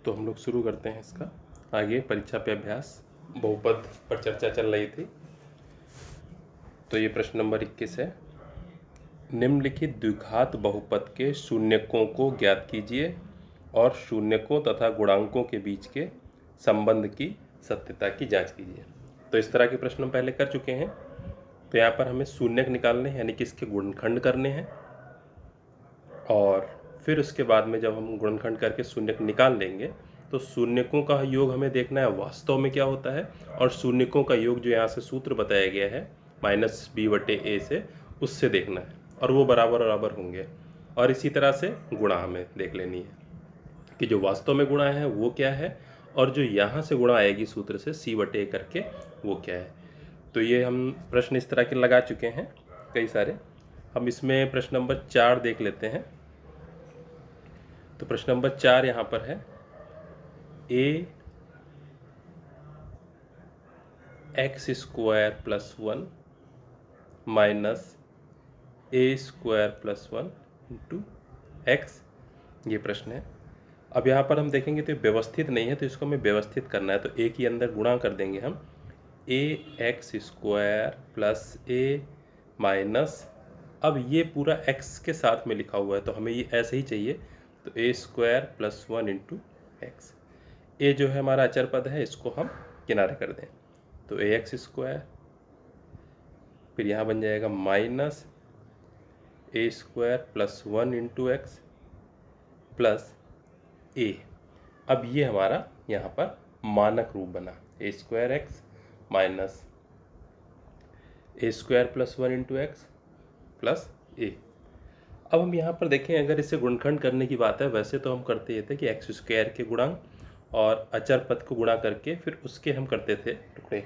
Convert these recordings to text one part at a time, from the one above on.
तो हम लोग शुरू करते हैं इसका आगे परीक्षा पे अभ्यास। बहुपद पर चर्चा चल रही थी, तो ये प्रश्न नंबर 21 है। निम्नलिखित द्विघात बहुपद के शून्यकों को ज्ञात कीजिए और शून्यकों तथा गुणांकों के बीच के संबंध की सत्यता की जांच कीजिए। तो इस तरह के प्रश्न हम पहले कर चुके हैं। तो यहाँ पर हमें शून्यक निकालने हैं, यानी कि इसके गुणनखंड करने हैं, और फिर उसके बाद में जब हम गुणनखंड करके शून्यक निकाल लेंगे तो शून्यकों का योग हमें देखना है वास्तव में क्या होता है, और शून्यकों का योग जो यहाँ से सूत्र बताया गया है -b/a से, उससे देखना है, और वो बराबर बराबर होंगे। और इसी तरह से गुणा हमें देख लेनी है कि जो वास्तव में गुणा है वो क्या है, और जो यहाँ से गुणा आएगी सूत्र से c/a करके वो क्या है। तो ये हम प्रश्न इस तरह के लगा चुके हैं कई सारे। हम इसमें प्रश्न नंबर 4 देख लेते हैं। तो प्रश्न नंबर 4 यहाँ पर है, ax² + 1 -a² + 1 x, ये प्रश्न है। अब यहाँ पर हम देखेंगे तो व्यवस्थित नहीं है, तो इसको हमें व्यवस्थित करना है। तो a के अंदर गुणा कर देंगे हम, ax² + a माइनस, अब ये पूरा x के साथ में लिखा हुआ है तो हमें ये ऐसे ही चाहिए, तो a² + 1 × x। a जो है हमारा अचर पद है, इसको हम किनारे कर दें, तो ax², फिर यहाँ बन जाएगा -a² + 1 × x प्लस a। अब ये हमारा यहाँ पर मानक रूप बना, a²x minus a² + 1 × x plus a। अब हम यहाँ पर देखें, अगर इसे गुणनखंड करने की बात है, वैसे तो हम करते ये थे कि x² के गुणांक और अचर पद को गुणा करके फिर उसके हम करते थे टुकड़े।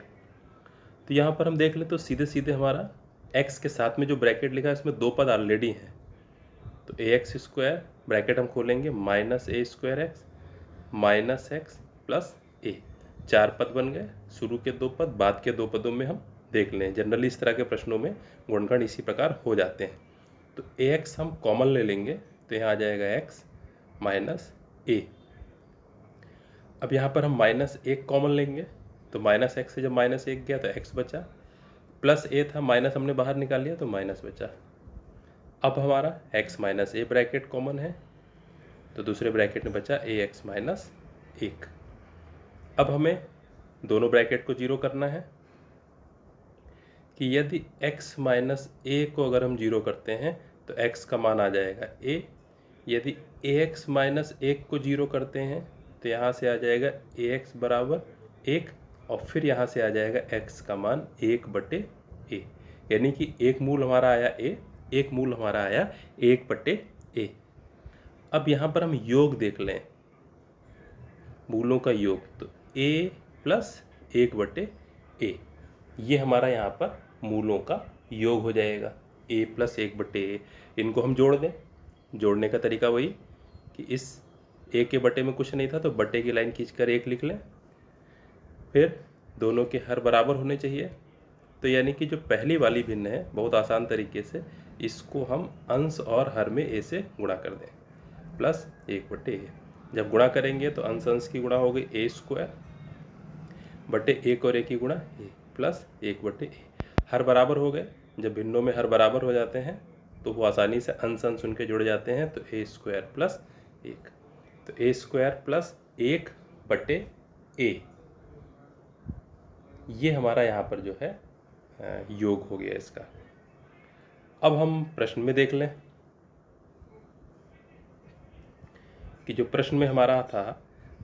तो यहाँ पर हम देख ले तो सीधे सीधे हमारा x के साथ में जो ब्रैकेट लिखा है इसमें दो पद ऑलरेडी हैं, तो ax² ब्रैकेट हम खोलेंगे -a²x minus x plus a, 4 पद बन गए। शुरू के 2 पद, बाद के 2 पदों में हम देख लें। जनरली इस तरह के प्रश्नों में गुणनखंड इसी प्रकार हो जाते हैं। तो ax हम कॉमन ले लेंगे, तो यहाँ आ जाएगा x माइनस a। अब यहाँ पर हम -1 कॉमन लेंगे, तो -x से जब -1 गया तो x बचा, प्लस a था, माइनस हमने बाहर निकाल लिया तो माइनस बचा। अब हमारा x - a ब्रैकेट कॉमन है, तो दूसरे ब्रैकेट में बचा ax - 1। अब हमें दोनों ब्रैकेट को जीरो करना है कि यदि x - a को अगर हम जीरो करते हैं तो x का मान आ जाएगा a। यदि ax - 1 को जीरो करते हैं तो यहाँ से आ जाएगा ax बराबर 1, और फिर यहाँ से आ जाएगा x का मान 1/a, यानी कि एक मूल हमारा आया a, एक मूल हमारा आया 1/a। अब यहाँ पर हम योग देख लें, मूलों का योग, तो a + 1/a, ये हमारा यहाँ पर मूलों का योग हो जाएगा, a + 1/a। इनको हम जोड़ दें। जोड़ने का तरीका वही कि इस a के बटे में कुछ नहीं था तो बटे की लाइन खींचकर 1 लिख लें, फिर दोनों के हर बराबर होने चाहिए। तो यानी कि जो पहली वाली भिन्न है, बहुत आसान तरीके से इसको हम अंश और हर में a से गुणा कर दें, प्लस 1/a। जब गुणा करेंगे तो अंश अंश की गुणा हो गई a² बटे 1 और a की गुणा a प्लस 1/a। हर बराबर हो गए। जब भिन्नों में हर बराबर हो जाते हैं तो वो आसानी से अंश अंश उनके जुड़ जाते हैं, तो a² + 1, तो a² + 1/a, ये हमारा यहाँ पर जो है योग हो गया इसका। अब हम प्रश्न में देख लें कि जो प्रश्न में हमारा था,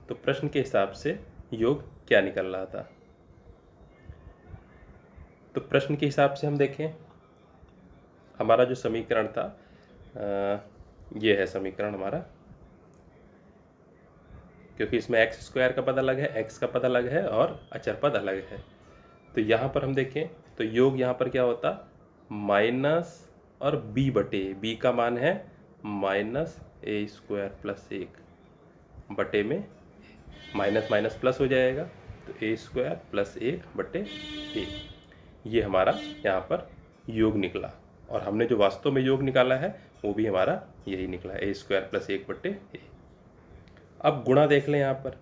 तो प्रश्न के हिसाब से योग क्या निकल रहा था। तो प्रश्न के हिसाब से हम देखें, हमारा जो समीकरण था, ये है समीकरण हमारा, क्योंकि इसमें x² का पद अलग है, x का पद अलग है और अचर पद अलग है। तो यहाँ पर हम देखें तो योग यहाँ पर क्या होता, माइनस और b/a का मान है -a² + 1 बटे में माइनस माइनस प्लस हो जाएगा, तो a² + 1/a, ये हमारा यहाँ पर योग निकला। और हमने जो वास्तव में योग निकाला है वो भी हमारा यही निकला, a² + 1/a। अब गुणा देख लें यहाँ पर,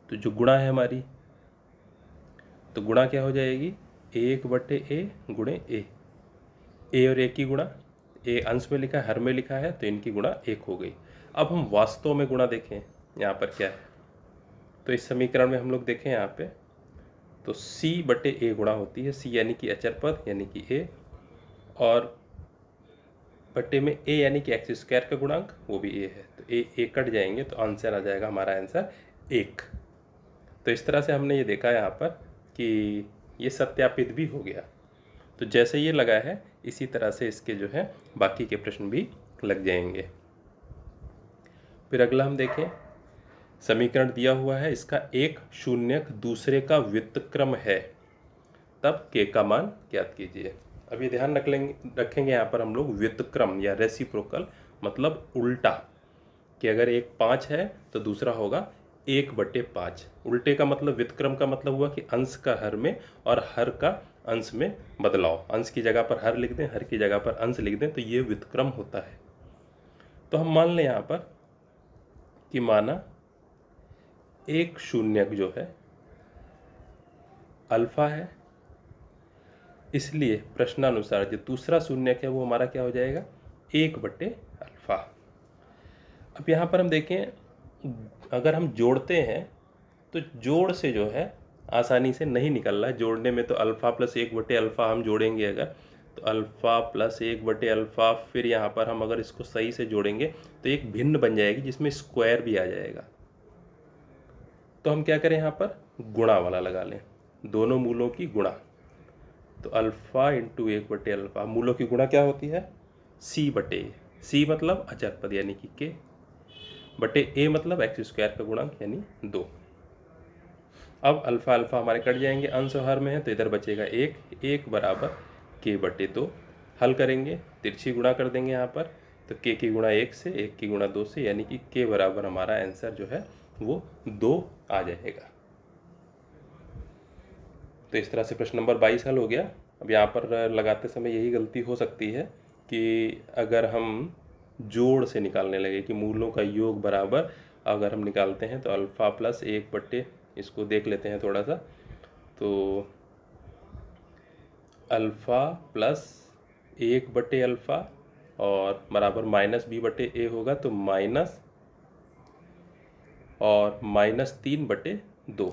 तो जो गुणा है हमारी, तो गुणा क्या हो जाएगी, 1/a गुणे ए और ए की गुणा, ए अंश में लिखा है, हर में लिखा है, तो इनकी गुणा 1 हो गई। अब हम वास्तव में गुणा देखें यहाँ पर क्या है, तो इस समीकरण में हम लोग देखें यहाँ पे, तो c/a गुणा होती है, c यानी कि अचर पद यानी कि a, और बट्टे में a यानी कि x² का गुणांक, वो भी a है, तो a कट जाएंगे तो आंसर आ जाएगा हमारा आंसर 1। तो इस तरह से हमने ये देखा यहाँ पर कि ये सत्यापित भी हो गया। तो जैसे ये लगा है इसी तरह से इसके जो है बाकी के प्रश्न भी लग जाएंगे। फिर अगला हम देखें, समीकरण दिया हुआ है, इसका एक शून्यक दूसरे का व्युत्क्रम है, तब के का मान ज्ञात कीजिए। अभी ध्यान रखेंगे यहाँ पर हम लोग व्युत्क्रम या रेसिप्रोकल मतलब उल्टा, कि अगर एक 5 है तो दूसरा होगा 1/5। उल्टे का मतलब, व्युत्क्रम का मतलब हुआ कि अंश का हर में और हर का अंश में बदलाव, अंश की जगह पर हर लिख दें, हर की जगह पर अंश लिख दें, तो ये व्युत्क्रम होता है। तो हम मान लें यहाँ पर कि माना एक शून्यक जो है अल्फा है, इसलिए प्रश्नानुसार जो दूसरा शून्यक है वो हमारा क्या हो जाएगा, 1/अल्फा। अब यहाँ पर हम देखें, अगर हम जोड़ते हैं तो जोड़ से जो है आसानी से नहीं निकल रहा है जोड़ने में, तो अल्फ़ा प्लस 1/अल्फ़ा हम जोड़ेंगे अगर, तो अल्फ़ा प्लस 1/अल्फ़ा, फिर यहाँ पर हम अगर इसको सही से जोड़ेंगे तो एक भिन्न बन जाएगी जिसमें स्क्वायर भी आ जाएगा। तो हम क्या करें, यहाँ पर गुणा वाला लगा लें, दोनों मूलों की गुणा, तो अल्फ़ा इंटू 1/अल्फ़ा, मूलों की गुणा क्या होती है, c/a, c मतलब अचर पद यानी कि k, बटे a मतलब x² का गुणांक यानी 2। अब अल्फ़ा अल्फ़ा हमारे कट जाएंगे, अंश और हर में है, तो इधर बचेगा 1 बराबर k/2। हल करेंगे, तिरछी गुणा कर देंगे यहाँ पर, तो k की गुणा 1 से, 1 की गुणा 2 से, यानी कि k बराबर हमारा आंसर जो है वो 2 आ जाएगा। तो इस तरह से प्रश्न नंबर 22 हल हो गया। अब यहाँ पर लगाते समय यही गलती हो सकती है कि अगर हम जोड़ से निकालने लगे कि मूलों का योग बराबर, अगर हम निकालते हैं तो अल्फ़ा प्लस 1/, इसको देख लेते हैं थोड़ा सा, तो अल्फ़ा प्लस 1/अल्फ़ा और बराबर -b/a होगा, तो माइनस और -3/2,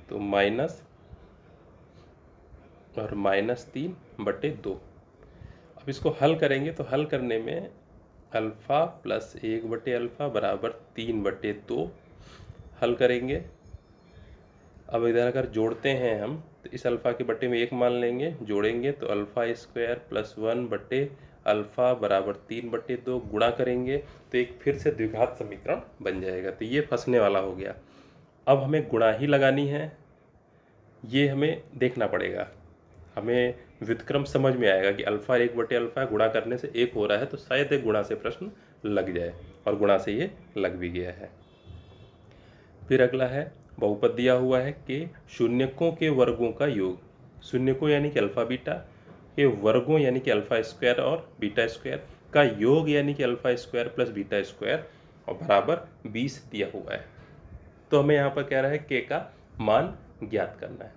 तो माइनस और -3/2। अब इसको हल करेंगे, तो हल करने में अल्फ़ा प्लस 1/अल्फ़ा बराबर 3/2 हल करेंगे। अब इधर अगर जोड़ते हैं हम, तो इस अल्फ़ा के बट्टे में 1 मान लेंगे, जोड़ेंगे तो अल्फ़ा² प्लस 1/अल्फ़ा बराबर 3/2, गुणा करेंगे तो एक फिर से द्विघात समीकरण बन जाएगा। तो ये फंसने वाला हो गया। अब हमें गुणा ही लगानी है, ये हमें देखना पड़ेगा, हमें व्युत्क्रम समझ में आएगा कि अल्फ़ा 1/अल्फ़ा गुणा करने से 1 हो रहा है, तो शायद एक गुणा से प्रश्न लग जाए, और गुणा से ये लग भी गया है। फिर अगला है, बहुपद दिया हुआ है कि शून्यकों के वर्गों का योग, शून्यकों यानी कि अल्फ़ा बीटा के वर्गों यानी कि अल्फ़ा² और बीटा² का योग यानी कि अल्फ़ा² प्लस बीटा² और बराबर 20 दिया हुआ है। तो हमें यहाँ पर कह रहा है के का मान ज्ञात करना है।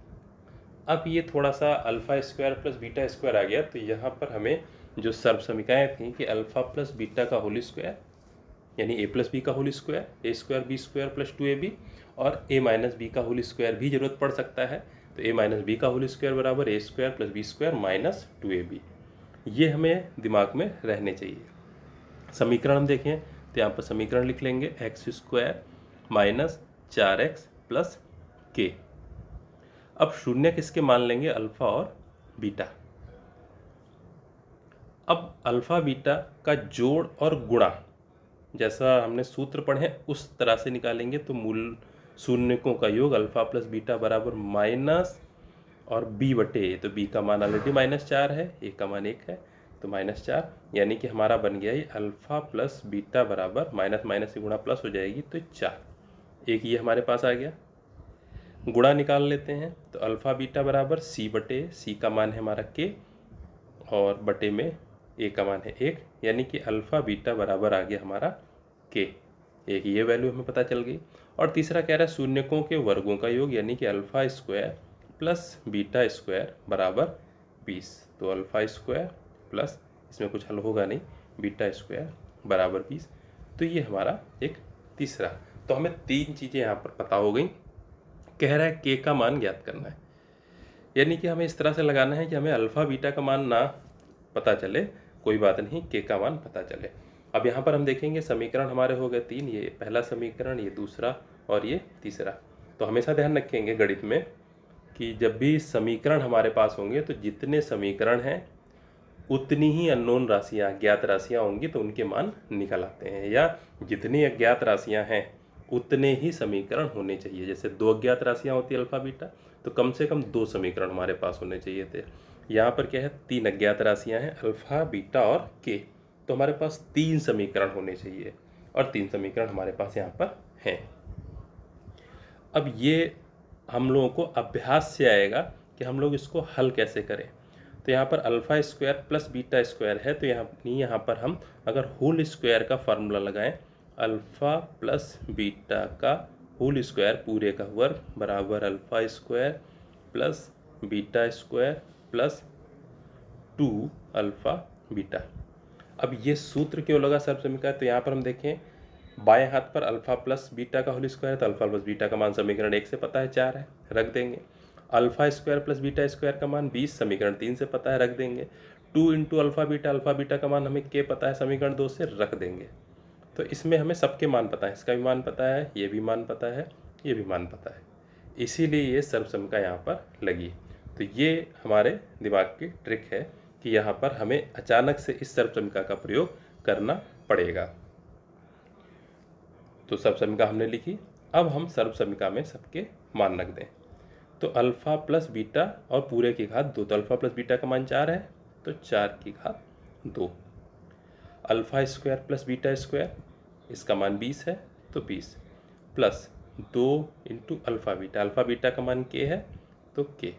अब ये थोड़ा सा अल्फ़ा² प्लस बीटा² आ गया, तो यहाँ पर हमें जो सर्व समीकरण थी कि अल्फ़ा प्लस बीटा का होल स्क्वायर यानी a प्लस बी का whole square, a² b² plus 2ab, और a माइनस बी का होल स्क्वायर भी जरूरत पड़ सकता है, तो a माइनस बी का होल स्क्वायर बराबर a² plus b² minus 2ab, ये हमें दिमाग में रहने चाहिए। समीकरण हम देखें तो यहाँ पर समीकरण लिख लेंगे x² minus 4x plus k। अब शून्य किसके मान लेंगे, अल्फ़ा और बीटा। अब अल्फ़ा बीटा का जोड़ और गुणा जैसा हमने सूत्र पढ़े उस तरह से निकालेंगे, तो मूल शून्यकों का योग अल्फ़ा प्लस बीटा बराबर माइनस और b/a, तो b का मान ऑलरेडी -4 है, a का मान 1 है, तो -4, यानी कि हमारा बन गया ये अल्फ़ा प्लस बीटा बराबर माइनस माइनस से गुणा प्लस हो जाएगी, तो 4, एक ये हमारे पास आ गया। गुणा निकाल लेते हैं तो अल्फ़ा बीटा बराबर सी बटे सी का मान है हमारा के और बटे में ए का मान है 1, यानी कि अल्फ़ा बीटा बराबर आ गया हमारा के। एक ये वैल्यू हमें पता चल गई। और तीसरा कह रहा है शून्यकों के वर्गों का योग, यानी कि alpha square plus beta square बराबर 20। तो अल्फ़ा स्क्वायर प्लस, इसमें कुछ हल होगा नहीं, बीटा स्क्वायर बराबर 20। तो ये हमारा एक तीसरा। तो हमें 3 चीज़ें यहाँ पर पता हो गई। कह रहा है के का मान ज्ञात करना है, यानी कि हमें इस तरह से लगाना है कि हमें अल्फ़ा बीटा का मान ना पता चले, कोई बात नहीं, के का मान पता चले। अब यहाँ पर हम देखेंगे समीकरण हमारे हो गए 3, ये पहला समीकरण, ये दूसरा और ये तीसरा। तो हमेशा ध्यान रखेंगे गणित में कि जब भी समीकरण हमारे पास होंगे तो जितने समीकरण हैं उतनी ही अननोन राशियाँ, अज्ञात राशियाँ होंगी तो उनके मान निकल आते हैं, या जितनी अज्ञात राशियाँ हैं उतने ही समीकरण होने चाहिए। जैसे 2 अज्ञात राशियाँ होती है अल्फ़ा बीटा, तो कम से कम 2 समीकरण हमारे पास होने चाहिए थे। यहाँ पर क्या है, 3 अज्ञात राशियाँ हैं अल्फ़ा बीटा और के, तो हमारे पास 3 समीकरण होने चाहिए और 3 समीकरण हमारे पास यहाँ पर हैं। अब ये हम लोगों को अभ्यास से आएगा कि हम लोग इसको हल कैसे करें। तो यहाँ पर alpha square plus beta square है, तो यहाँ पर हम अगर होल स्क्वायर का फार्मूला लगाएं, अल्फ़ा प्लस बीटा का होल स्क्वायर पूरे का वर्ग बराबर alpha square plus beta square plus 2 alpha beta. अब ये सूत्र क्यों लगा सर्वसमीकरण, तो यहाँ पर हम देखें बाएं हाथ पर अल्फ़ा प्लस बीटा का होल स्क्वायर, तो अल्फ़ा प्लस बीटा का मान समीकरण 1 से पता है 4 है, रख देंगे। Alpha square plus beta square का मान 20, समीकरण 3 से पता है, रख देंगे। 2 इंटू अल्फ़ा बीटा का मान हमें के पता है, समीकरण 2 से रख देंगे। तो इसमें हमें सबके मान पता है, इसका भी मान पता है, ये भी मान पता है, ये भी मान पता है, इसीलिए ये सर्वसमीकरण यहाँ पर लगी। तो ये हमारे दिमाग की ट्रिक है कि यहाँ पर हमें अचानक से इस सर्वसमीकरण का प्रयोग करना पड़ेगा। तो सर्वसमीकरण हमने लिखी, अब हम सर्वसमीकरण में सबके मान रख दें। तो अल्फ़ा प्लस बीटा और पूरे की घात 2, तो अल्फ़ा प्लस बीटा का मान 4 है, तो 4 की घात 2। Alpha square plus beta square, इसका मान 20 है, तो 20 प्लस 2 इंटू अल्फ़ा बीटा का मान के है, तो के।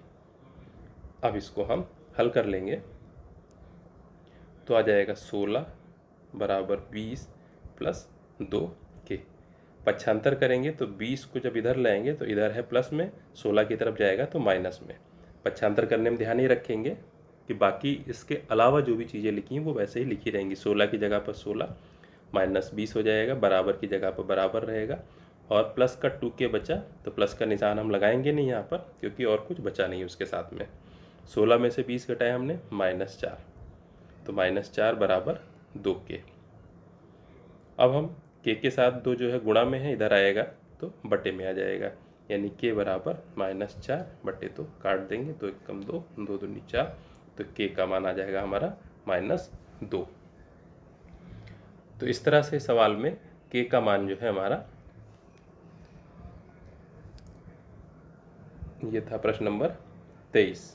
अब इसको हम हल कर लेंगे तो आ जाएगा 16 बराबर 20 प्लस 2 के। पक्षांतर करेंगे तो 20 को जब इधर लाएंगे तो इधर है प्लस में, 16 की तरफ जाएगा तो माइनस में। पक्षांतर करने में ध्यान ही रखेंगे कि बाकी इसके अलावा जो भी चीज़ें लिखी हैं वो वैसे ही लिखी रहेंगी। 16 की जगह पर 16 माइनस 20 हो जाएगा, बराबर की जगह पर बराबर रहेगा, और प्लस का 2 के बचा, तो प्लस का निशान हम लगाएंगे नहीं यहाँ पर क्योंकि और कुछ बचा नहीं उसके साथ में। 16 में से 20 घटाया हमने, -4, तो -4 बराबर 2 के। अब हम के साथ 2 जो है गुणा में है, इधर आएगा तो बटे में आ जाएगा, यानी के बराबर -4 बटे 2, काट देंगे, 2 एकम 2, 2 दूनी 4, तो के का मान आ जाएगा हमारा -2। तो इस तरह से सवाल में के का मान जो है हमारा, ये था प्रश्न नंबर 23।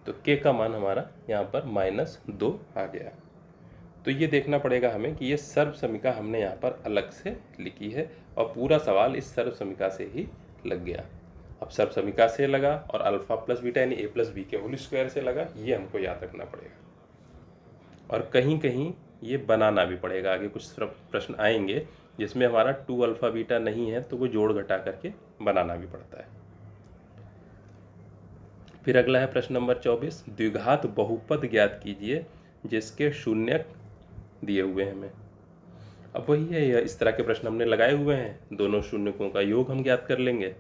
तो के का मान हमारा यहाँ पर -2 आ गया। तो ये देखना पड़ेगा हमें कि ये सर्वसमीकरण हमने यहाँ पर अलग से लिखी है और पूरा सवाल इस सर्वसमीकरण से ही लग गया। अब सर्वसमीकरण से लगा और अल्फ़ा प्लस बीटा यानी ए प्लस बी के होल स्क्वायर से लगा, ये हमको याद रखना पड़ेगा। और कहीं कहीं ये बनाना भी पड़ेगा, आगे कुछ प्रश्न आएंगे जिसमें हमारा 2 अल्फ़ा बीटा नहीं है तो वो जोड़ घटा करके बनाना भी पड़ता है। फिर अगला है प्रश्न नंबर 24, द्विघात बहुपद ज्ञात कीजिए जिसके शून्यक दिए हुए हैं हमें। अब वही है, इस तरह के प्रश्न हमने लगाए हुए हैं, दोनों शून्यकों का योग हम ज्ञात कर लेंगे,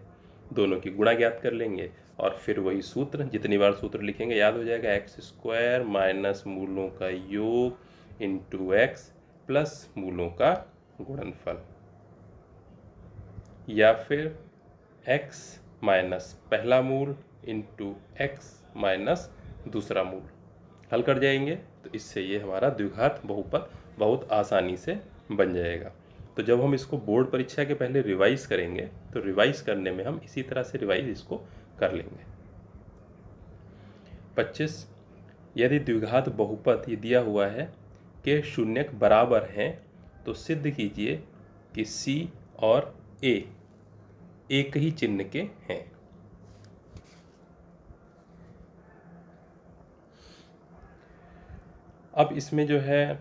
दोनों की गुणा ज्ञात कर लेंगे, और फिर वही सूत्र, जितनी बार सूत्र लिखेंगे याद हो जाएगा, एक्स स्क्वायर माइनस मूलों का योग इंटू एक्स प्लस मूलों का गुणनफल, या फिर एक्स माइनस पहला मूल इंटू एक्स माइनस दूसरा मूल। हल कर जाएंगे तो इससे ये हमारा द्विघात बहुपद बहुत आसानी से बन जाएगा। तो जब हम इसको बोर्ड परीक्षा के पहले रिवाइज करेंगे तो रिवाइज करने में हम इसी तरह से रिवाइज इसको कर लेंगे। 25, यदि द्विघात बहुपद ये दिया हुआ है के शून्यक बराबर हैं तो सिद्ध कीजिए कि सी और ए एक ही चिन्ह के हैं। अब इसमें जो है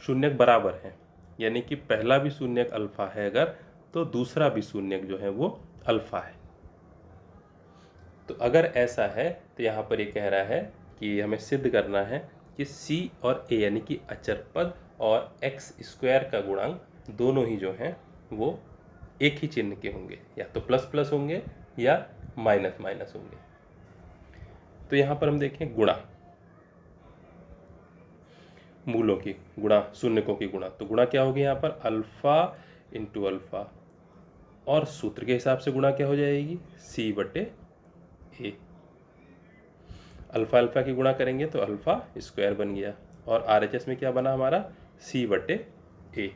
शून्यक बराबर है, यानी कि पहला भी शून्यक अल्फा है अगर, तो दूसरा भी शून्यक जो है वो अल्फा है। तो अगर ऐसा है तो यहाँ पर ये कह रहा है कि हमें सिद्ध करना है कि c और a यानी कि अचर पद और x स्क्वायर का गुणांक दोनों ही जो हैं वो एक ही चिन्ह के होंगे, या तो प्लस प्लस होंगे या माइनस माइनस होंगे। तो यहाँ पर हम देखें गुणा, मूलों की गुणा, शून्यकों की गुणा, तो गुणा क्या होगी यहाँ पर अल्फा इंटू अल्फा, और सूत्र के हिसाब से गुणा क्या हो जाएगी c बटे a। अल्फा अल्फा की गुणा करेंगे तो अल्फा स्क्वायर बन गया, और RHS में क्या बना हमारा c बटे a।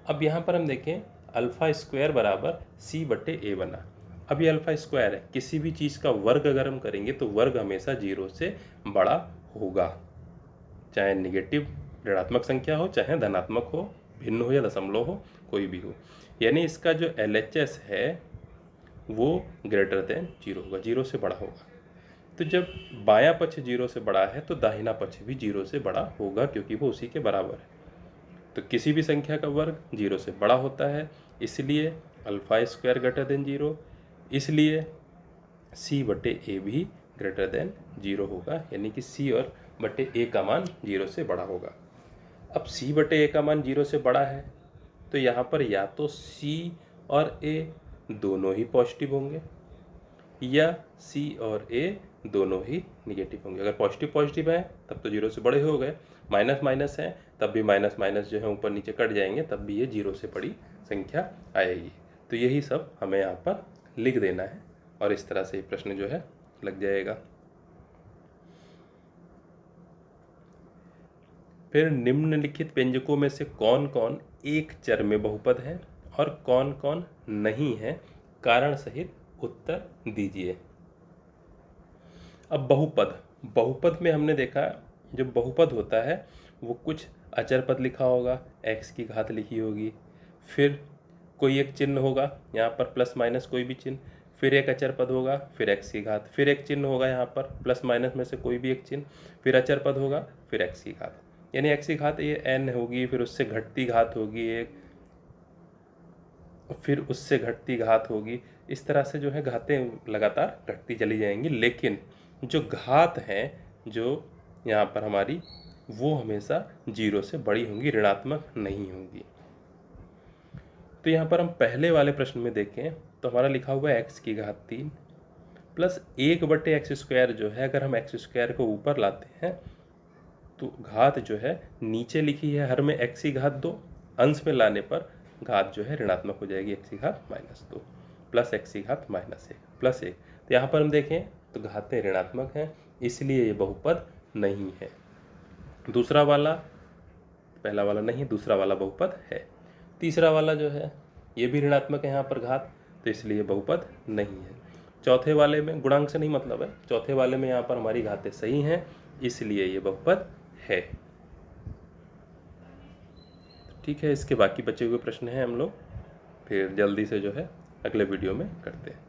अब यहाँ पर हम देखें अल्फा स्क्वायर बराबर c बटे a बना। अब ये अल्फा स्क्वायर है, किसी भी चीज़ का वर्ग अगर हम करेंगे तो वर्ग हमेशा 0 से बड़ा होगा, चाहे निगेटिव ऋणात्मक संख्या हो, चाहे धनात्मक हो, भिन्न हो या दशमलव हो, कोई भी हो। यानी इसका जो LHS है वो ग्रेटर देन 0 होगा, 0 से बड़ा होगा। तो जब बायां पक्ष 0 से बड़ा है तो दाहिना पक्ष भी 0 से बड़ा होगा, क्योंकि वो उसी के बराबर है। तो किसी भी संख्या का वर्ग 0 से बड़ा होता है, इसलिए अल्फा स्क्वायर ग्रेटर देन 0, इसलिए c बटे a भी ग्रेटर देन 0 होगा, यानी कि c और बटे a का मान 0 से बड़ा होगा। अब c बटे a का मान 0 से बड़ा है तो यहाँ पर या तो c और a दोनों ही पॉजिटिव होंगे, या c और a दोनों ही निगेटिव होंगे। अगर पॉजिटिव पॉजिटिव है तब तो 0 से बड़े हो गए, माइनस माइनस है तब भी माइनस माइनस जो है ऊपर नीचे कट जाएंगे, तब भी ये 0 से बड़ी संख्या आएगी। तो यही सब हमें यहाँ पर लिख देना है, और इस तरह से ये प्रश्न जो है लग जाएगा। फिर निम्नलिखित व्यंजकों में से कौन कौन एक चर में बहुपद है और कौन कौन नहीं है, कारण सहित उत्तर दीजिए। अब बहुपद में हमने देखा जो बहुपद होता है वो कुछ अचर पद लिखा होगा, x की घात लिखी होगी, फिर कोई एक चिन्ह होगा यहाँ पर प्लस माइनस कोई भी चिन्ह, फिर एक अचर पद होगा, फिर x की घात, फिर एक चिन्ह होगा यहाँ पर प्लस माइनस में से कोई भी एक चिन्ह, फिर अचर पद होगा, फिर x की घात, यानी x की घात ये n होगी, फिर उससे घटती घात होगी एक, फिर उससे घटती घात होगी। इस तरह से जो है घातें लगातार घटती चली जाएंगी, लेकिन जो घात हैं जो यहाँ पर हमारी वो हमेशा 0 से बड़ी होंगी, ऋणात्मक नहीं होंगी। तो यहाँ पर हम पहले वाले प्रश्न में देखें तो हमारा लिखा हुआ है x की घात 3 प्लस 1 बटे x स्क्वायर, जो है अगर हम x स्क्वायर को ऊपर लाते हैं तो घात जो है नीचे लिखी है हर में x की घात 2, अंश में लाने पर घात जो है ऋणात्मक हो जाएगी, x की घात -2 प्लस x की घात -1 प्लस 1। तो यहाँ पर हम देखें तो घातें ऋणात्मक हैं, इसलिए ये बहुपद नहीं है। दूसरा वाला, पहला वाला नहीं, दूसरा वाला बहुपद है। तीसरा वाला जो है ये भी ऋणात्मक है यहाँ पर घात, तो इसलिए बहुपद नहीं है। चौथे वाले में गुणांक से नहीं मतलब है, चौथे वाले में यहाँ पर हमारी घातें सही हैं, इसलिए ये बहुपद है। ठीक है, इसके बाकी बचे हुए प्रश्न हैं हम लोग फिर जल्दी से जो है अगले वीडियो में करते हैं।